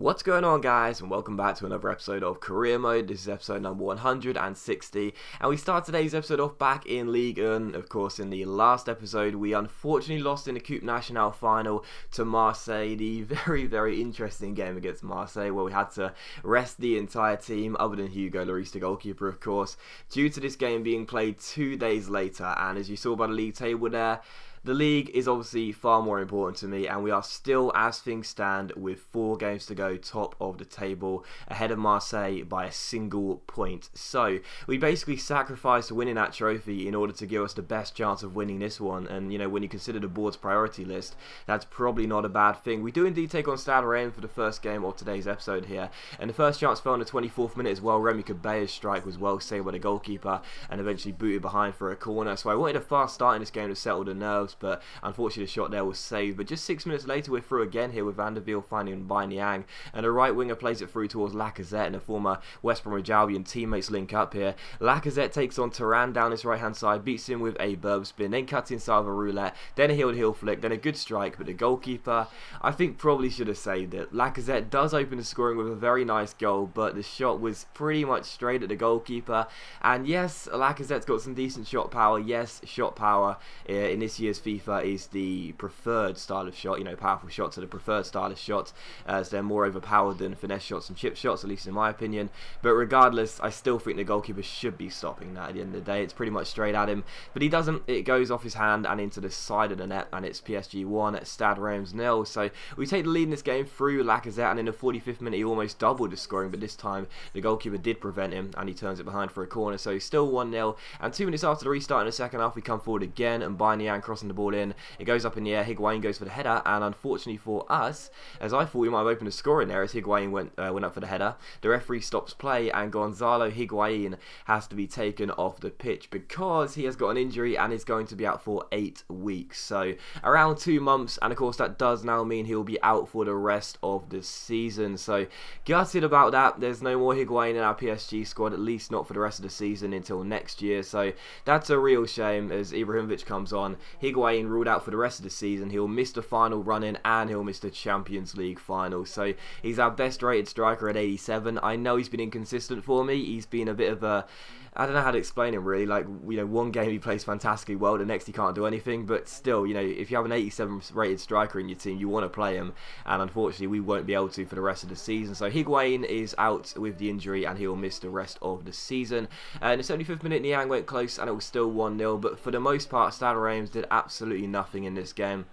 What's going on, guys, and welcome back to another episode of Career Mode. This is episode number 160, and we start today's episode off back in Ligue 1. Of course, in the last episode we unfortunately lost in the Coupe Nationale final to Marseille, the very interesting game against Marseille where we had to rest the entire team other than Hugo Lloris, the goalkeeper, of course, due to this game being played 2 days later. And as you saw by the league table there, the league is obviously far more important to me, and we are still, as things stand, with 4 games to go, top of the table, ahead of Marseille by a single point. So we basically sacrificed winning that trophy in order to give us the best chance of winning this one. And you know, when you consider the board's priority list, that's probably not a bad thing. We do indeed take on Stade Rennes for the first game of today's episode here, and the first chance fell in the 24th minute as well. Remy Cabea's strike was well saved by the goalkeeper and eventually booted behind for a corner. So I wanted a fast start in this game to settle the nerves, but unfortunately the shot there was saved. But just 6 minutes later we're through again here with Van der Wiel finding Niang, and a right winger plays it through towards Lacazette, and a former West Bromwich Albion teammates link up here. Lacazette takes on Thuram down his right hand side, beats him with a burb spin, then cuts inside of a roulette, then a heel flick, then a good strike, but the goalkeeper I think probably should have saved it. Lacazette does open the scoring with a very nice goal, but the shot was pretty much straight at the goalkeeper. And yes, Lacazette's got some decent shot power. Yes, shot power in this year's FIFA is the preferred style of shot. You know, powerful shots are the preferred style of shots, as they're more overpowered than finesse shots and chip shots, at least in my opinion. But regardless, I still think the goalkeeper should be stopping that at the end of the day. It's pretty much straight at him, but he doesn't. It goes off his hand and into the side of the net, and it's PSG 1, Stade Rennes 0. So we take the lead in this game through Lacazette, and in the 45th minute he almost doubled the scoring, but this time the goalkeeper did prevent him, and he turns it behind for a corner. So he's still 1-0, and 2 minutes after the restart in the second half we come forward again, and Niang crossing the ball in. It goes up in the air, Higuain goes for the header, and unfortunately for us, as I thought we might have opened a score in there as Higuain went up for the header, the referee stops play and Gonzalo Higuain has to be taken off the pitch because he has got an injury and is going to be out for 8 weeks. So around 2 months, and of course that does now mean he'll be out for the rest of the season. So gutted about that. There's no more Higuain in our PSG squad, at least not for the rest of the season until next year. So that's a real shame as Ibrahimovic comes on. Higuain ruled out for the rest of the season. He'll miss the final run-in and he'll miss the Champions League final. So he's our best rated striker at 87. I know he's been inconsistent for me. He's been a bit of a, I don't know how to explain him really. Like, you know, one game he plays fantastically well, the next he can't do anything. But still, you know, if you have an 87 rated striker in your team, you want to play him, and unfortunately we won't be able to for the rest of the season. So Higuain is out with the injury and he'll miss the rest of the season. In the 75th minute Niang went close and it was still 1-0, but for the most part Stade Rennes did absolutely nothing in this game.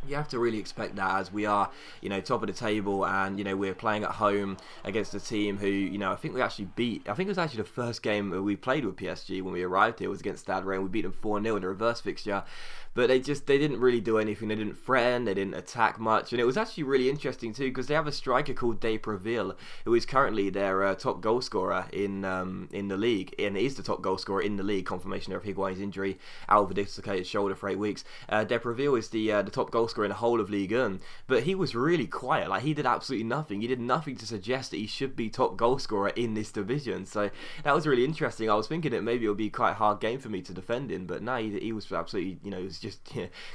You have to really expect that, as we are, you know, top of the table, and you know we're playing at home against a team who, you know, I think we actually beat. I think it was actually the first game we played with PSG when we arrived here was against Stade Rennes. We beat them 4-0 in a reverse fixture. But they didn't really do anything. They didn't threaten, they didn't attack much, and it was actually really interesting too because they have a striker called Depreville, who is currently their top goal scorer in the league, and is the top goal scorer in the league. Confirmation of Higuain's injury, out with a dislocated shoulder for 8 weeks. Depreville is the top goal scorer in the whole of Ligue 1, but he was really quiet. Like, he did absolutely nothing. He did nothing to suggest that he should be top goal scorer in this division. So that was really interesting. I was thinking that maybe it would be quite a hard game for me to defend in, but no, he was absolutely, you know, it was just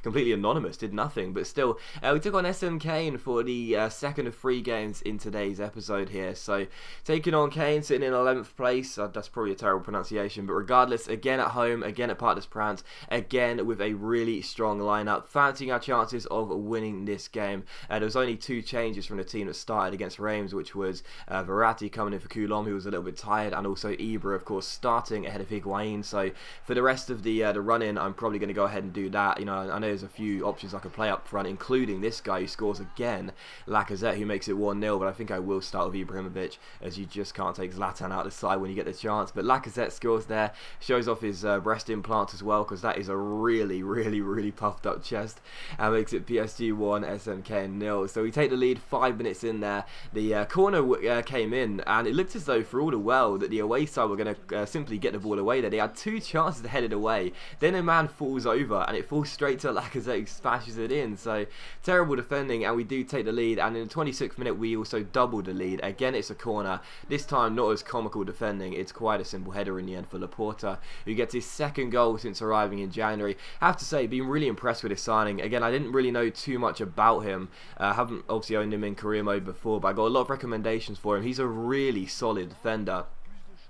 completely anonymous, did nothing. But still, we took on SM Kane for the second of 3 games in today's episode here. So taking on Kane, sitting in 11th place. That's probably a terrible pronunciation, but regardless, again at home, again at Parc des Princes, again with a really strong lineup, fancying our chances of winning this game. There was only 2 changes from the team that started against Reims, which was Verratti coming in for Coulomb, who was a little bit tired, and also Ibra, of course, starting ahead of Higuain. So for the rest of the run-in, I'm probably going to go ahead and do that. You know, I know there's a few options I could play up front, including this guy who scores again, Lacazette, who makes it 1-0, but I think I will start with Ibrahimovic, as you just can't take Zlatan out the side when you get the chance. But Lacazette scores there, shows off his breast implants as well, because that is a really puffed up chest, and makes it PSG 1, SMK 0. So we take the lead 5 minutes in there. The corner came in, and it looked as though for all the well that the away side were going to simply get the ball away there. They had 2 chances to head it away, then a man falls over and it falls straight to Lacazette, who smashes it in. So terrible defending, and we do take the lead. And in the 26th minute we also double the lead. Again, it's a corner, this time not as comical defending. It's quite a simple header in the end for Laporta, who gets his 2nd goal since arriving in January. I have to say, been really impressed with his signing. Again, I didn't really really know too much about him. Haven't obviously owned him in career mode before, but I got a lot of recommendations for him. He's a really solid defender.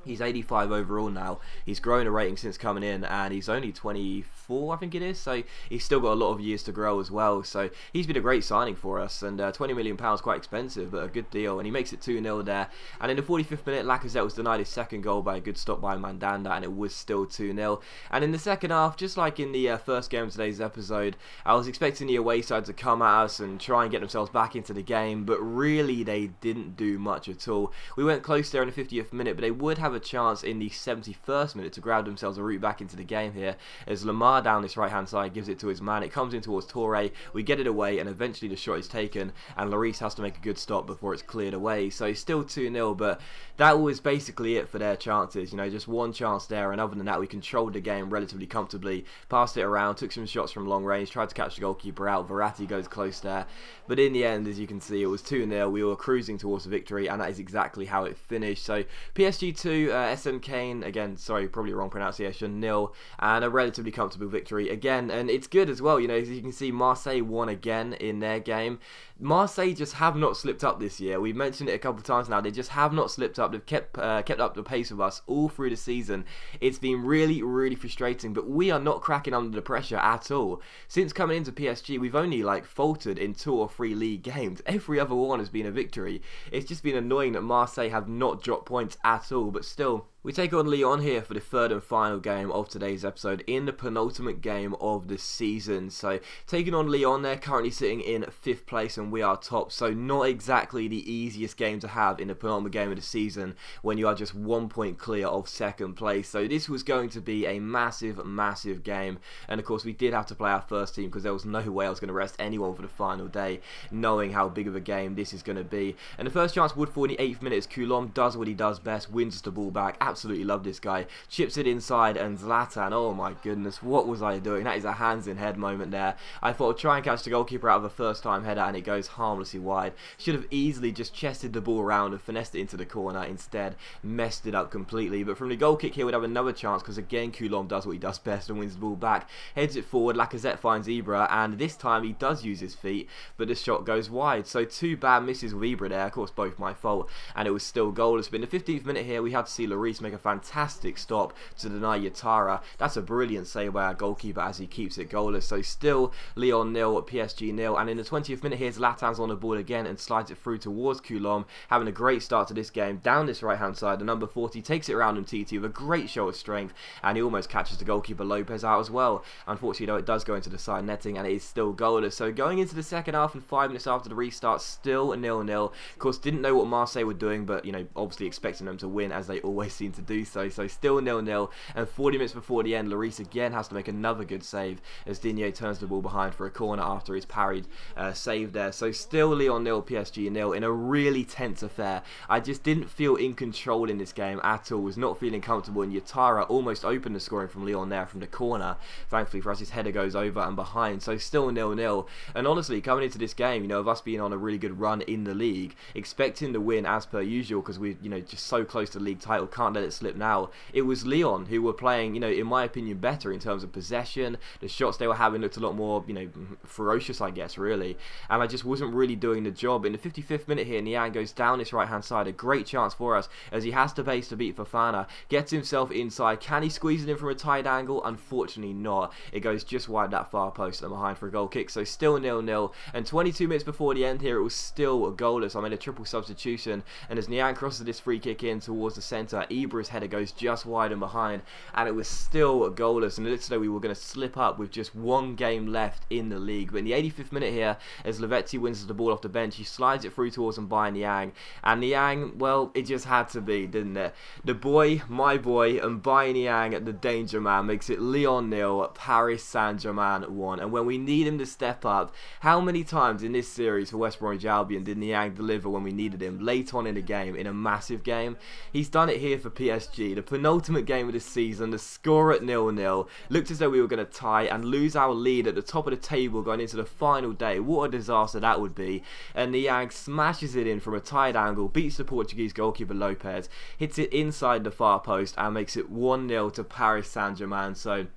He's 85 overall now. He's grown a rating since coming in, and he's only 24, I think it is. So he's still got a lot of years to grow as well. So he's been a great signing for us, and £20 million quite expensive, but a good deal. And he makes it 2-0 there. And in the 45th minute, Lacazette was denied his second goal by a good stop by Mandanda, and it was still 2-0. And in the second half, just like in the first game of today's episode, I was expecting the away side to come at us and try and get themselves back into the game, but really they didn't do much at all. We went close there in the 50th minute, but they would have a chance in the 71st minute to grab themselves a route back into the game here, as Lamar down this right hand side gives it to his man. It comes in towards Toure, we get it away, and eventually the shot is taken, and Lloris has to make a good stop before it's cleared away. So still 2-0, but that was basically it for their chances. You know, just one chance there, and other than that we controlled the game relatively comfortably, passed it around, took some shots from long range, tried to catch the goalkeeper out. Verratti goes close there, but in the end, as you can see, it was 2-0. We were cruising towards the victory, and that is exactly how it finished. So PSG 2, SN Kane, again, sorry, probably wrong pronunciation, 0, and a relatively comfortable victory again. And it's good as well, you know, as you can see, Marseille won again in their game. Marseille just have not slipped up this year. We've mentioned it a couple of times now. They just have not slipped up. They've kept up the pace with us all through the season. It's been really, really frustrating, but we are not cracking under the pressure at all. Since coming into PSG, we've only like faltered in 2 or 3 league games. Every other one has been a victory. It's just been annoying that Marseille have not dropped points at all, but still, we take on Lyon here for the third and final game of today's episode in the penultimate game of the season. So taking on Lyon, they're currently sitting in 5th place and we are top, so not exactly the easiest game to have in the penultimate game of the season when you are just 1 point clear of 2nd place. So this was going to be a massive, massive game, and of course we did have to play our first team because there was no way I was going to rest anyone for the final day, knowing how big of a game this is going to be. And the first chance would fall in the 8th minute as Coulomb does what he does best, wins the ball back. Absolutely love this guy, chips it inside, and Zlatan, oh my goodness, what was I doing? That is a hands in head moment there. I thought I'd try and catch the goalkeeper out of a first time header, and it goes harmlessly wide. Should have easily just chested the ball around and finessed it into the corner. Instead messed it up completely. But from the goal kick here we'd have another chance, because again Coulomb does what he does best and wins the ball back, heads it forward. Lacazette finds Ibra, and this time he does use his feet, but the shot goes wide. So 2 bad misses with Ibra there, of course both my fault, and it was still goalless. But in the 15th minute here we had to see Lloris make a fantastic stop to deny Yatara. That's a brilliant save by our goalkeeper as he keeps it goalless. So still Lyon 0, PSG 0, and in the 20th minute here Zlatan's on the ball again and slides it through towards Coulomb, having a great start to this game. Down this right hand side, the number 40 takes it around MTT with a great show of strength, and he almost catches the goalkeeper Lopez out as well. Unfortunately though, it does go into the side netting, and it is still goalless. So going into the second half and 5 minutes after the restart, still 0-0. Of course, didn't know what Marseille were doing, but you know, obviously expecting them to win as they always seem to do so. So still 0-0, and 40 minutes before the end, Lloris again has to make another good save as Digne turns the ball behind for a corner after his parried save there. So still Lyon 0, PSG 0 in a really tense affair. I just didn't feel in control in this game at all, was not feeling comfortable, and Yatara almost opened the scoring from Lyon there from the corner. Thankfully for us, his header goes over and behind, so still 0-0. And honestly, coming into this game, you know, of us being on a really good run in the league, expecting to win as per usual because we're, you know, just so close to the league title, can't let it slip now. It was Lyon who were playing, you know, in my opinion, better in terms of possession. The shots they were having looked a lot more, you know, ferocious, I guess, really. And I just wasn't really doing the job. In the 55th minute here, Niang goes down this right-hand side. A great chance for us as he has to base to beat Fofana. Gets himself inside. Can he squeeze it in from a tight angle? Unfortunately not. It goes just wide that far post and behind for a goal kick. So still 0-0. And 22 minutes before the end here, it was still goalless. I made a triple substitution. And as Niang crosses this free kick in towards the centre, Ibra's header goes just wide and behind. And it was still goalless. And it looks as though we were going to slip up with just one game left in the league. But in the 85th minute here, as Lavetti wins the ball off the bench, he slides it through towards Mbaye Niang. And Niang, well, it just had to be, didn't it? The boy, my boy, Mbaye Niang, the danger man, makes it Lyon 0, Paris Saint-Germain 1. And when we need him to step up, how many times in this series for West Bromwich Albion did Niang deliver when we needed him late on in the game, in a massive game? He's done it here for PSG, the penultimate game of this season, the score at 0-0. Looked as though we were going to tie and lose our lead at the top of the table going into the final day. What a disaster that would be. And Niang smashes it in from a tight angle, beats the Portuguese goalkeeper Lopez, hits it inside the far post and makes it 1-0 to Paris Saint-Germain. So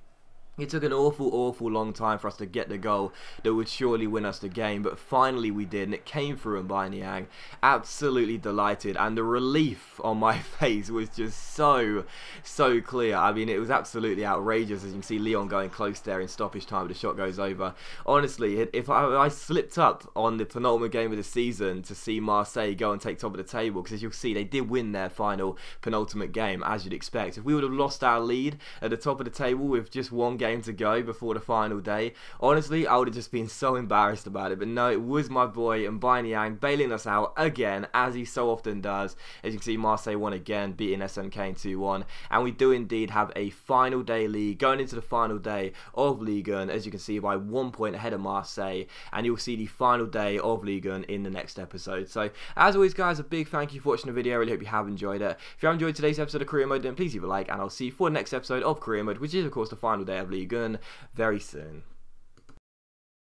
It took an awful long time for us to get the goal that would surely win us the game, but finally we did, and it came through Mbanyang. Absolutely delighted, and the relief on my face was just so clear. I mean, it was absolutely outrageous, as you can see Leon going close there in stoppage time, the shot goes over. Honestly, if I slipped up on the penultimate game of the season to see Marseille go and take top of the table, because as you'll see, they did win their final penultimate game, as you'd expect. If we would have lost our lead at the top of the table with just one game to go before the final day, honestly, I would have just been so embarrassed about it. But no, it was my boy Mbanyang bailing us out again, as he so often does. As you can see, Marseille won again, beating SMK 2-1, and we do indeed have a final day lead going into the final day of Ligue 1, as you can see, by 1 point ahead of Marseille, and you'll see the final day of Ligue 1 in the next episode. So as always, guys, a big thank you for watching the video. I really hope you have enjoyed it. If you have enjoyed today's episode of Career Mode, then please leave a like, and I'll see you for the next episode of Career Mode, which is of course the final day of Ligue 1 very soon.